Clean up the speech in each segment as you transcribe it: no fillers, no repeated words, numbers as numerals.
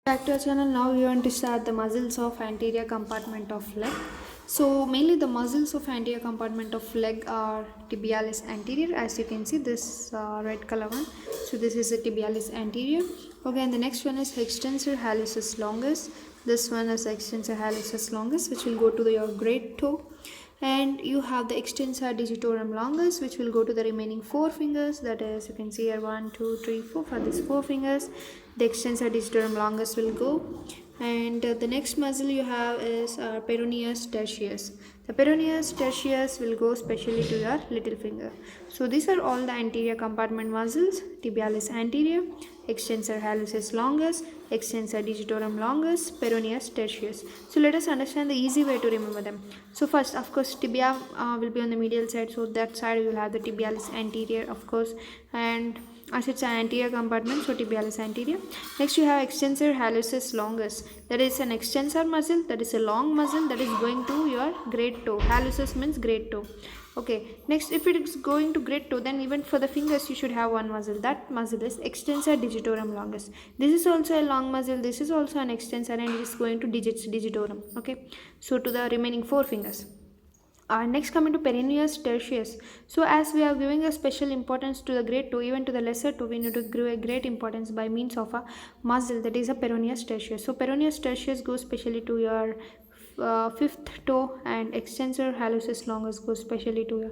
Back to our channel. Now we want to start the muscles of anterior compartment of leg. So mainly the muscles of anterior compartment of leg are tibialis anterior, as you can see this red color one. So this is the tibialis anterior. Okay, and the next one is extensor hallucis longus. This one is extensor hallucis longus, which will go to your great toe. And you have the extensor digitorum longus, which will go to the remaining four fingers. That is, you can see here 1 2 3 4 for these four fingers. The extensor digitorum longus will go. And the next muscle you have is Peroneus Tertius. The Peroneus Tertius will go specially to your little finger. So these are all the anterior compartment muscles: tibialis anterior, extensor hallucis longus, extensor digitorum longus, Peroneus Tertius. So let us understand the easy way to remember them. So first, of course, tibia will be on the medial side, so that side you will have the tibialis anterior, of course, and as it's an anterior compartment, so tibialis anterior. Next you have extensor hallucis longus. That is an extensor muscle, that is a long muscle that is going to your great toe. Hallucis means great toe. Okay, next if it is going to great toe, then even for the fingers you should have one muscle. That muscle is extensor digitorum longus. This is also a long muscle, this is also an extensor, and it is going to digitorum. Okay, so to the remaining four fingers. Next coming to Peroneus Tertius. So as we are giving a special importance to the great toe, even to the lesser toe we need to give a great importance by means of a muscle, that is a Peroneus Tertius. So Peroneus Tertius goes specially to your fifth toe, and extensor hallucis longus goes specially to your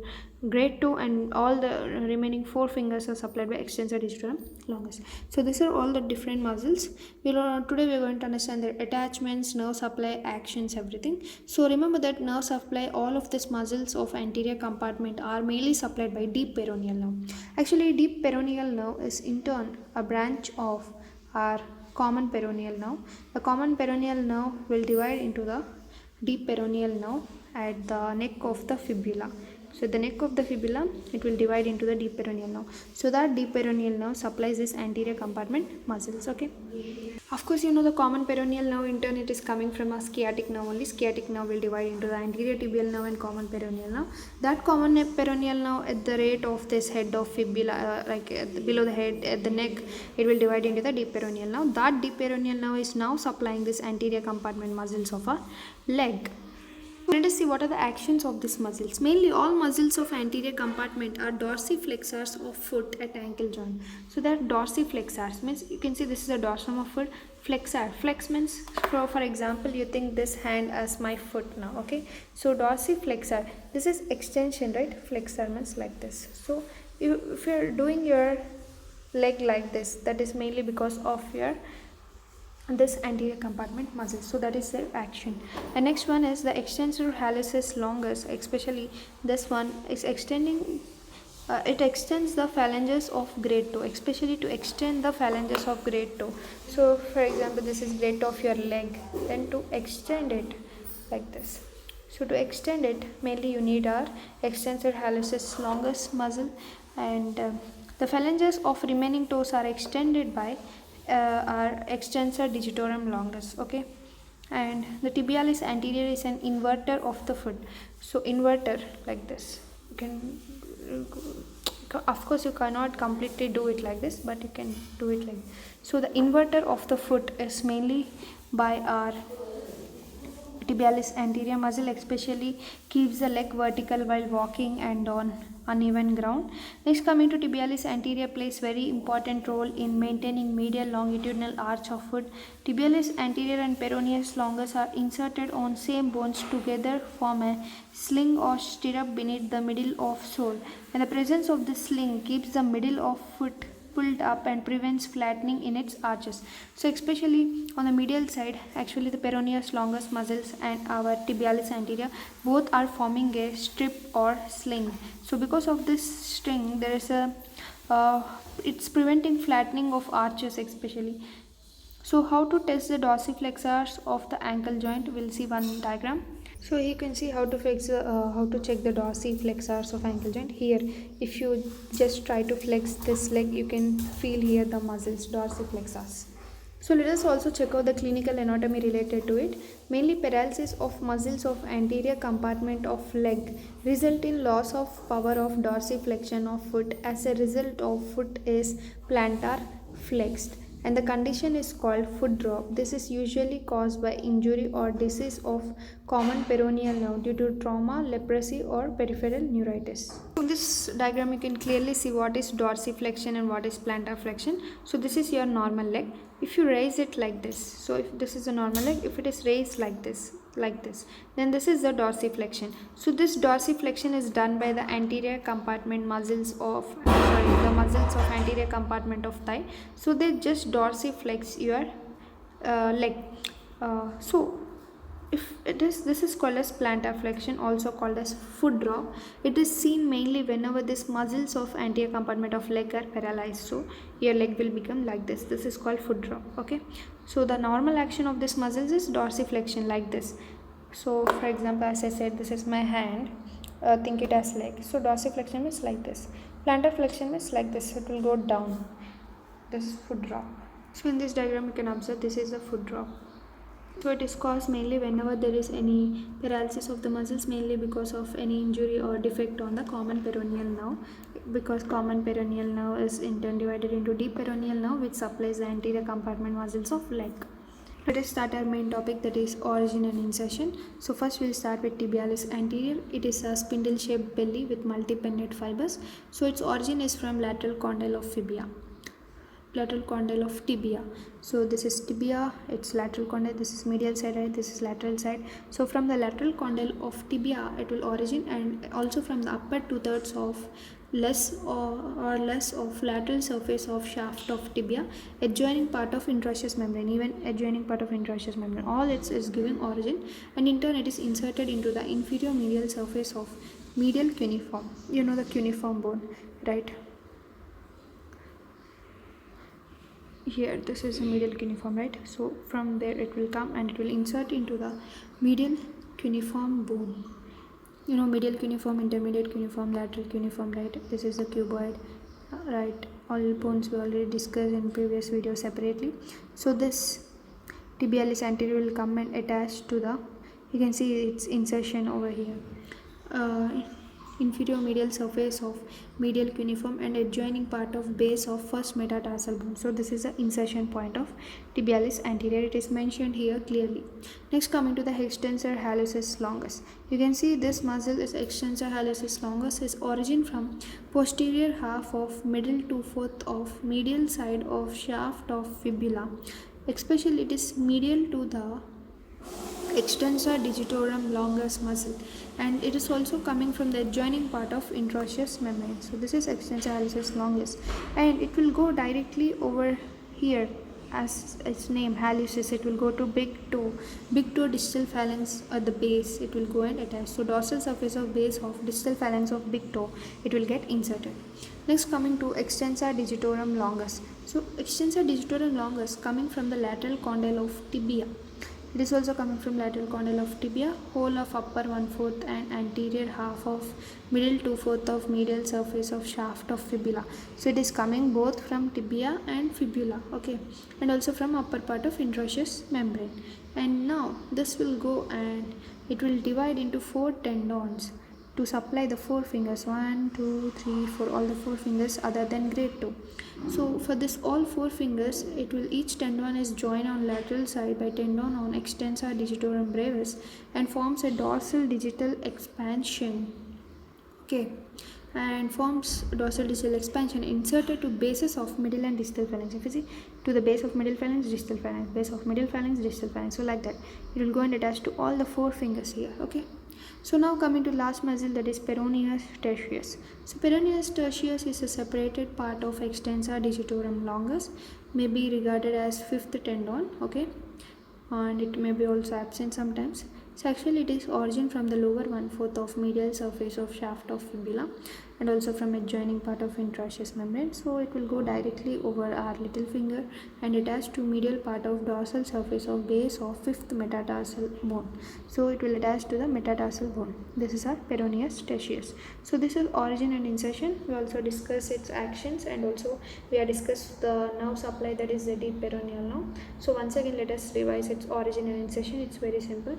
great toe, and all the remaining four fingers are supplied by extensor digitorum longus. So these are all the different muscles. Today we are going to understand their attachments, nerve supply, actions, everything. So remember that nerve supply, all of these muscles of anterior compartment are mainly supplied by deep peroneal nerve. Actually, deep peroneal nerve is in turn a branch of our common peroneal nerve. The common peroneal nerve will divide into the deep peroneal nerve at the neck of the fibula. So the neck of the fibula, it will divide into the deep peroneal nerve. So that deep peroneal nerve supplies this anterior compartment muscles. Okay. Of course, you know the common peroneal nerve in turn it is coming from a sciatic nerve only. Sciatic nerve will divide into the anterior tibial nerve and common peroneal nerve. That common peroneal nerve at the rate of this head of fibula, below the head at the neck, it will divide into the deep peroneal nerve. That deep peroneal nerve is now supplying this anterior compartment muscles of a leg. Let us see what are the actions of these muscles. Mainly all muscles of anterior compartment are dorsiflexors of foot at ankle joint. So that dorsiflexors means, you can see this is a dorsum of foot. Flexor, flex means, for example, you think this hand as my foot now. Okay, so dorsiflexor, this is extension, right? Flexor means like this. So if you're doing your leg like this, that is mainly because of your this anterior compartment muscle. So that is their action. The next one is the extensor hallucis longus. Especially this one is extending, it extends the phalanges of great toe, especially to extend the phalanges of great toe. So for example, this is great toe of your leg, then to extend it like this. So to extend it, mainly you need our extensor hallucis longus muscle, and the phalanges of remaining toes are extended by our extensor digitorum longus. Okay, and the tibialis anterior is an inverter of the foot. So inverter like this, you can, of course you cannot completely do it like this, but you can do it like this. So the inverter of the foot is mainly by our tibialis anterior muscle, especially keeps the leg vertical while walking and on uneven ground. Next, coming to tibialis anterior plays very important role in maintaining medial longitudinal arch of foot. Tibialis anterior and peroneus longus are inserted on same bones together, form a sling or stirrup beneath the middle of sole, and the presence of the sling keeps the middle of foot pulled up and prevents flattening in its arches. So especially on the medial side, actually the peroneus longus muscles and our tibialis anterior both are forming a strip or sling. So because of this string, there is a it's preventing flattening of arches especially. So how to test the dorsiflexors of the ankle joint? We'll see one diagram. So you can see how to check the dorsiflexors of ankle joint. Here, if you just try to flex this leg, you can feel here the muscles, dorsiflexors. So let us also check out the clinical anatomy related to it. Mainly paralysis of muscles of anterior compartment of leg result in loss of power of dorsiflexion of foot. As a result of foot is plantar flexed. and the condition is called foot drop. This is usually caused by injury or disease of common peroneal nerve due to trauma, leprosy, or peripheral neuritis. In this diagram, you can clearly see what is dorsiflexion and what is plantar flexion. So this is your normal leg. If you raise it like this, so if this is a normal leg, if it is raised like this, then this is the dorsiflexion. So this dorsiflexion is done by the anterior compartment muscles of the muscles of anterior compartment of thigh. So they just dorsiflex your leg. So if it is, this is called as plantar flexion, also called as foot drop. It is seen mainly whenever these muscles of anterior compartment of leg are paralyzed. So your leg will become like this. This is called foot drop. Okay. So the normal action of this muscles is dorsiflexion like this. So for example, as I said, this is my hand. Think it as leg. So dorsiflexion is like this. Plantar flexion is like this. It will go down. This is foot drop. So in this diagram, you can observe this is the foot drop. So it is caused mainly whenever there is any paralysis of the muscles, mainly because of any injury or defect on the common peroneal nerve, because common peroneal nerve is in turn divided into deep peroneal nerve, which supplies the anterior compartment muscles of leg. Let us start our main topic, that is origin and insertion. So first we will start with tibialis anterior. It is a spindle shaped belly with multipennate fibers. So its origin is from lateral condyle of tibia. So this is tibia, it's lateral condyle, this is medial side, right? This is lateral side. So from the lateral condyle of tibia it will origin, and also from the upper 2/3 of less of lateral surface of shaft of tibia, adjoining part of interosseous membrane, even adjoining part of interosseous membrane, all it is giving origin, and in turn it is inserted into the inferior medial surface of medial cuneiform. You know the cuneiform bone, right? Here this is a medial cuneiform, right? So from there it will come and it will insert into the medial cuneiform bone. You know, medial cuneiform, intermediate cuneiform, lateral cuneiform, right? This is the cuboid, right? All bones we already discussed in previous video separately. So this tibialis anterior will come and attach to the, you can see its insertion over here, inferior medial surface of medial cuneiform and adjoining part of base of first metatarsal bone. So this is the insertion point of tibialis anterior. It is mentioned here clearly. Next, coming to the extensor hallucis longus. You can see this muscle is extensor hallucis longus, is origin from posterior half of middle 2/4 of medial side of shaft of fibula. Especially it is medial to the extensor digitorum longus muscle, and it is also coming from the adjoining part of interosseous membrane. So this is extensor hallucis longus, and it will go directly over here as its name hallucis. It will go to big toe distal phalanx at the base. It will go and attach. So dorsal surface of base of distal phalanx of big toe, it will get inserted. Next, coming to extensor digitorum longus. So extensor digitorum longus coming from the lateral condyle of tibia. It is also coming from lateral condyle of tibia, whole of upper 1/4 and anterior half of middle 2/4 of medial surface of shaft of fibula. So it is coming both from tibia and fibula, okay, and also from upper part of interosseous membrane. And now this will go and it will divide into 4 tendons to supply the 4 fingers, 1, 2, 3, 4, all the 4 fingers other than great toe. So for this all 4 fingers, it will, each tendon is joined on lateral side by tendon on extensor digitorum brevis and forms a dorsal digital expansion, okay, and forms dorsal digital expansion inserted to bases of middle and distal phalanx. If you see, to the base of middle phalanx, distal phalanx, base of middle phalanx, distal phalanx. So like that, it will go and attach to all the 4 fingers here, okay. So now coming to last muscle, that is Peroneus Tertius. So Peroneus Tertius is a separated part of extensor digitorum longus, may be regarded as 5th tendon, okay, and it may be also absent sometimes. So actually it is origin from the lower 1/4 of medial surface of shaft of fibula and also from adjoining part of interosseous membrane. So it will go directly over our little finger and attach to medial part of dorsal surface of base of 5th metatarsal bone. So it will attach to the metatarsal bone. This is our Peroneus Tertius. So this is origin and insertion. We also discuss its actions, and also we have discussed the nerve supply, that is the deep peroneal nerve. So once again let us revise its origin and insertion. It's very simple.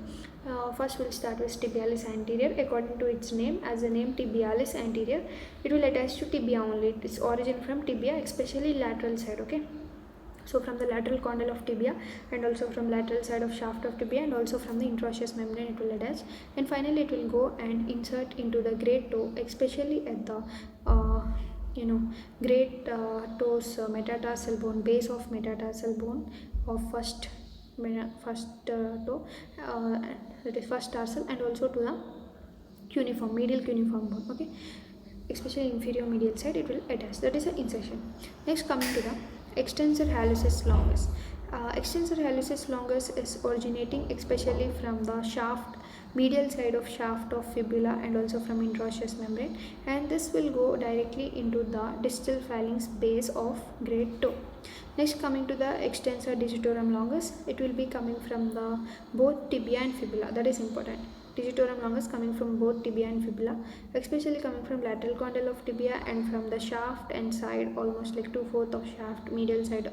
First we'll start with tibialis anterior. According to its name, as the name tibialis anterior, it will attach to tibia only. Its origin from tibia, especially lateral side, okay. So from the lateral condyle of tibia, and also from lateral side of shaft of tibia, and also from the interosseous membrane it will attach, and finally it will go and insert into the great toe, especially at the great toes metatarsal bone, base of metatarsal bone of first toe, that is first tarsal, and also to the cuneiform, medial cuneiform bone. Okay, especially inferior medial side it will attach, that is an insertion. Next, coming to the extensor hallucis longus. Extensor hallucis longus is originating especially from the shaft, medial side of shaft of fibula, and also from interosseous membrane, and this will go directly into the distal phalanx base of great toe. Next, coming to the extensor digitorum longus, it will be coming from the both tibia and fibula, that is important. Digitorum longus coming from both tibia and fibula, especially coming from lateral condyle of tibia and from the shaft and side, almost like 2/4 of shaft, medial side,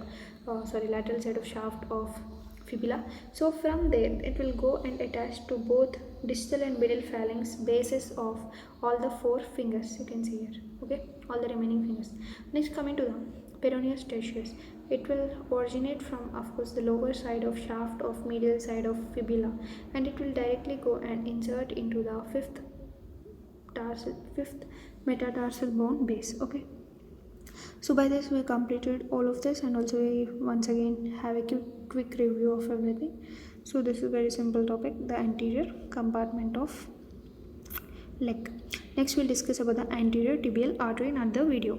lateral side of shaft of fibula. So from there it will go and attach to both distal and middle phalanx bases of all the 4 fingers, you can see here. Okay, all the remaining fingers. Next, coming to the Peroneus Tertius, it will originate from, of course, the lower side of shaft of medial side of fibula, and it will directly go and insert into the fifth metatarsal bone base. Okay, so by this we completed all of this, and also we once again have a quick review of everything. So this is a very simple topic, the anterior compartment of leg. Next we'll discuss about the anterior tibial artery in another video.